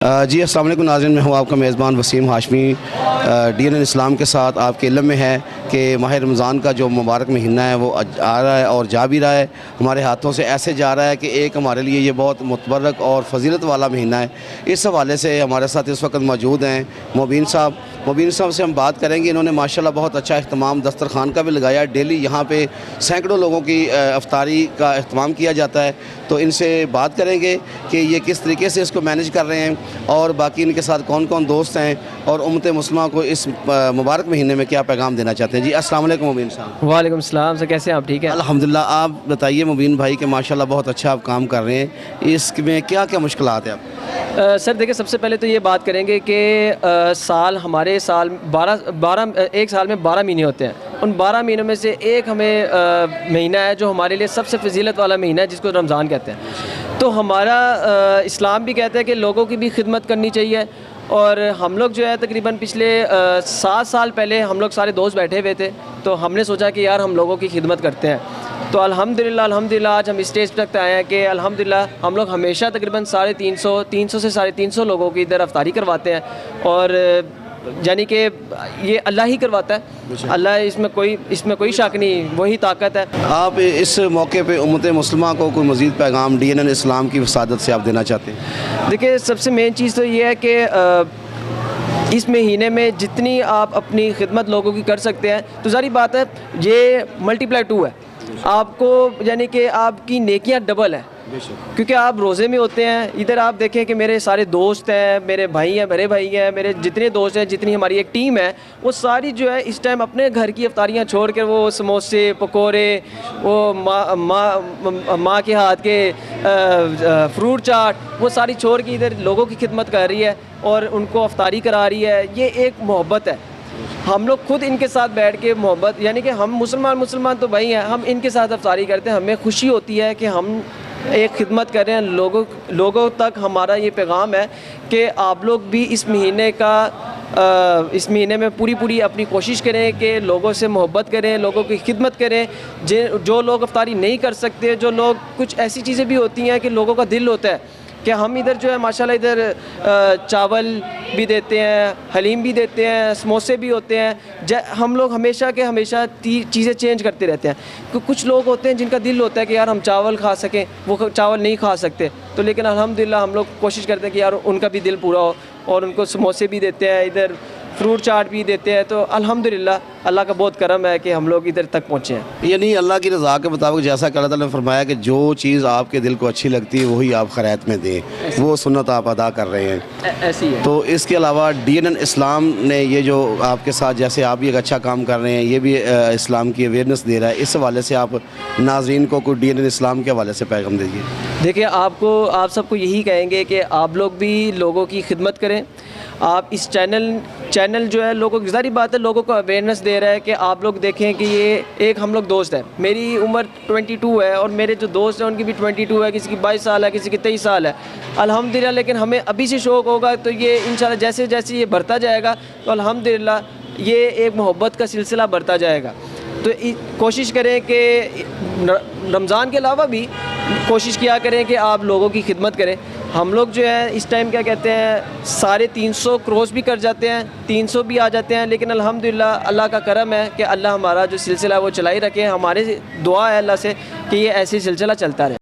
جی السلام علیکم ناظرین، میں ہوں آپ کا میزبان وسیم ہاشمی۔ DNN اسلام کے ساتھ آپ کے علم میں ہے کہ ماہ رمضان کا جو مبارک مہینہ ہے وہ آ رہا ہے اور جا بھی رہا ہے، ہمارے ہاتھوں سے ایسے جا رہا ہے کہ ایک ہمارے لیے یہ بہت متبرک اور فضیلت والا مہینہ ہے۔ اس حوالے سے ہمارے ساتھ اس وقت موجود ہیں مبین صاحب سے ہم بات کریں گے۔ انہوں نے ماشاءاللہ بہت اچھا اہتمام دسترخوان کا بھی لگایا ہے۔ ڈیلی یہاں پہ سینکڑوں لوگوں کی افطاری کا اہتمام کیا جاتا ہے، تو ان سے بات کریں گے کہ یہ کس طریقے سے اس کو مینیج کر رہے ہیں اور باقی ان کے ساتھ کون کون دوست ہیں اور امت مسلمہ کو اس مبارک مہینے میں کیا پیغام دینا چاہتے ہیں۔ جی السلام علیکم مبین صاحب۔ وعلیکم السلام سر، کیسے ہیں آپ؟ ٹھیک ہے الحمدللہ۔ آپ بتائیے مبین بھائی کہ ماشاءاللہ بہت اچھا آپ کام کر رہے ہیں، اس میں کیا کیا مشکلات ہیں آپ؟ سر دیکھیں، سب سے پہلے تو یہ بات کریں گے کہ ہمارے سال 12 ایک سال میں 12 مہینے ہوتے ہیں۔ ان 12 مہینوں میں سے ایک ہمیں مہینہ ہے جو ہمارے لیے سب سے فضیلت والا مہینہ ہے، جس کو رمضان کہتے ہیں۔ تو ہمارا اسلام بھی کہتا ہے کہ لوگوں کی بھی خدمت کرنی چاہیے، اور ہم لوگ جو ہے تقریباً پچھلے 7 سال پہلے ہم لوگ سارے دوست بیٹھے ہوئے تھے، تو ہم نے سوچا کہ یار ہم لوگوں کی خدمت کرتے ہیں۔ تو الحمدللہ آج ہم اسٹیج تک آئے ہیں کہ الحمدللہ ہم لوگ ہمیشہ تقریباً 350 سے 350 لوگوں کی ادھر افطاری کرواتے ہیں، اور یعنی کہ یہ اللہ ہی کرواتا ہے، اللہ اس میں کوئی شک نہیں، وہی طاقت ہے۔ آپ اس موقع پہ امت مسلمہ کو کوئی مزید پیغام DNN اسلام کی وسادت سے آپ دینا چاہتے ہیں؟ دیکھیں، سب سے مین چیز تو یہ ہے کہ اس مہینے میں جتنی آپ اپنی خدمت لوگوں کی کر سکتے ہیں، تو ظاہری بات ہے یہ ملٹیپلائی 2 ہے، آپ کو یعنی کہ آپ کی نیکیاں ڈبل ہیں، کیونکہ آپ روزے میں ہوتے ہیں۔ ادھر آپ دیکھیں کہ میرے سارے دوست ہیں، میرے بھائی ہیں، بڑے بھائی ہیں، میرے جتنے دوست ہیں، جتنی ہماری ایک ٹیم ہے، وہ ساری جو ہے اس ٹائم اپنے گھر کی افطاریاں چھوڑ کر وہ سموسے، پکوڑے، وہ ماں کے ہاتھ کے فروٹ چاٹ، وہ ساری چھوڑ کے ادھر لوگوں کی خدمت کر رہی ہے اور ان کو افطاری کرا رہی ہے۔ یہ ایک محبت ہے، ہم لوگ خود ان کے ساتھ بیٹھ کے محبت، یعنی کہ ہم مسلمان تو بھائی ہیں، ہم ان کے ساتھ افطاری کرتے ہیں۔ ہمیں خوشی ہوتی ہے کہ ہم ایک خدمت کر رہے ہیں، لوگوں تک ہمارا یہ پیغام ہے کہ آپ لوگ بھی اس مہینے میں پوری اپنی کوشش کریں کہ لوگوں سے محبت کریں، لوگوں کی خدمت کریں۔ جو لوگ افطاری نہیں کر سکتے، جو لوگ، کچھ ایسی چیزیں بھی ہوتی ہیں کہ لوگوں کا دل ہوتا ہے کہ ہم ادھر جو ہے ماشاءاللہ ادھر چاول بھی دیتے ہیں، حلیم بھی دیتے ہیں، سموسے بھی ہوتے ہیں۔ ہم لوگ ہمیشہ چیزیں چینج کرتے رہتے ہیں۔ کچھ لوگ ہوتے ہیں جن کا دل ہوتا ہے کہ یار ہم چاول کھا سکیں، وہ چاول نہیں کھا سکتے، تو لیکن الحمدللہ ہم لوگ کوشش کرتے ہیں کہ یار ان کا بھی دل پورا ہو، اور ان کو سموسے بھی دیتے ہیں، ادھر فروٹ چاٹ بھی دیتے ہیں۔ تو الحمدللہ اللہ کا بہت کرم ہے کہ ہم لوگ ادھر تک پہنچے ہیں۔ یعنی اللہ کی رضا کے مطابق، جیسا کہ اللہ تعالیٰ نے فرمایا کہ جو چیز آپ کے دل کو اچھی لگتی ہے وہی آپ خیرات میں دیں، وہ سنت آپ ادا کر رہے ہیں۔ ایسی ہے۔ تو اس کے علاوہ DNN اسلام نے یہ جو آپ کے ساتھ، جیسے آپ بھی ایک اچھا کام کر رہے ہیں، یہ بھی اسلام کی اویئرنیس دے رہا ہے، اس حوالے سے آپ ناظرین کو کوئی DNN اسلام کے حوالے سے پیغام دیجیے۔ دیکھیں، آپ سب کو یہی کہیں گے کہ آپ لوگ بھی لوگوں کی خدمت کریں۔ آپ اس چینل جو ہے لوگوں کی، ظاہری بات ہے لوگوں کو اویئرنیس دے رہا ہے کہ آپ لوگ دیکھیں کہ یہ ایک ہم لوگ دوست ہیں، میری عمر 22 ہے اور میرے جو دوست ہیں ان کی بھی 22 ہے، کسی کی 22 سال ہے، کسی کی 23 سال ہے، الحمدللہ۔ لیکن ہمیں ابھی سے شوق ہوگا تو یہ انشاءاللہ جیسے یہ بڑھتا جائے گا تو الحمدللہ یہ ایک محبت کا سلسلہ بڑھتا جائے گا۔ تو کوشش کریں کہ رمضان کے علاوہ بھی کوشش کیا کریں کہ آپ لوگوں کی خدمت کریں۔ ہم لوگ جو ہے اس ٹائم کیا کہتے ہیں 350 کراس بھی کر جاتے ہیں، 300 بھی آ جاتے ہیں، لیکن الحمدللہ اللہ کا کرم ہے کہ اللہ ہمارا جو سلسلہ ہے وہ چلائی رکھے۔ ہمارے دعا ہے اللہ سے کہ یہ ایسے سلسلہ چلتا رہے۔